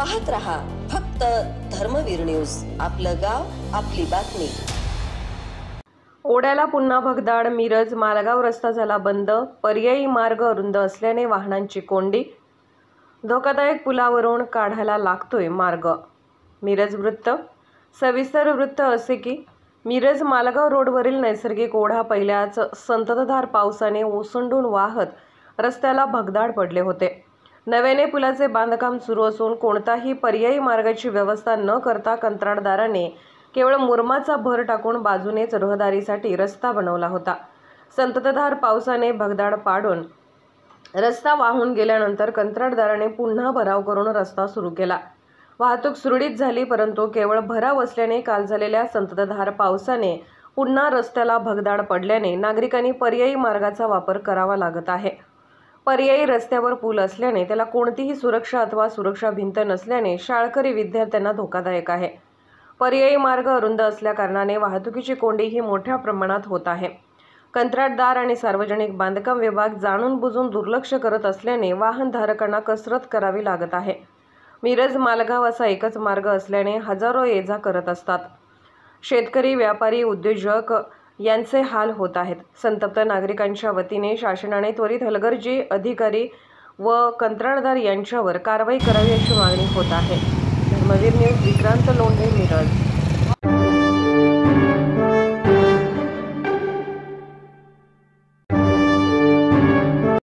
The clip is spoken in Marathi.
पाहत रहा फक्त धर्मवीर न्यूज। आपलं गाव, आपली बातमी। ओढ्याला पुन्हा भगदाड। मिरज मालगाव रस्ता झाला बंद। पर्यायी मार्ग अरुंद असल्याने वाहनांची कोंडी। धोकादायक पुलावरून काढायला लागतोय मार्ग। मिरज वृत्त। सविस्तर वृत्त असे की मिरज मालगाव रोडवरील नैसर्गिक ओढा पहिल्याच संततधार पावसाने ओसंडून वाहत रस्त्याला भगदाड पडले होते। नव्याने पुलाचे बांधकाम सुरू असून कोणताही पर्यायी मार्गाची व्यवस्था न करता कंत्राटदाराने केवळ मुरमाचा भर टाकून बाजूनेच रहदारीसाठी रस्ता बनवला होता। संततधार पावसाने भगदाड पाडून रस्ता वाहून गेल्यानंतर कंत्राटदाराने पुन्हा भराव करून रस्ता सुरू केला। वाहतूक सुरळीत झाली, परंतु केवळ भराव असल्याने काल झालेल्या संततधार पावसाने पुन्हा रस्त्याला भगदाड पडल्याने नागरिकांनी पर्यायी मार्गाचा वापर करावा लागत आहे। पर्यायी रस्त्यावर पूल असल्याने त्याला कोणतीही सुरक्षा अथवा सुरक्षा भिंत नसल्याने शाळकरी विद्यार्थ्यांना धोकादायक आहे। पर्यायी मार्ग अरुंद असल्या कारणाने वाहतुकीची कोंडी ही मोठ्या प्रमाणात होत आहे। कंत्राटदार आणि सार्वजनिक बांधकाम विभाग जाणून बुजून दुर्लक्ष करत असल्याने वाहनधारकांना कसरत करावी लागत आहे। मिरज मालगाव असा एकच मार्ग असल्याने हजारो ये-जा करत असतात। शेतकरी, व्यापारी, उद्योजक यांचे हाल होत आहेत। संतप्त नागरिकांच्या वतीने शासनाने त्वरित हलगर्जी अधिकारी व कंत्राटदार यांच्यावर कारवाई करावी अशी मागणी होत आहे। धर्मवीर न्यूज, विक्रांत लोंढे, मिरज।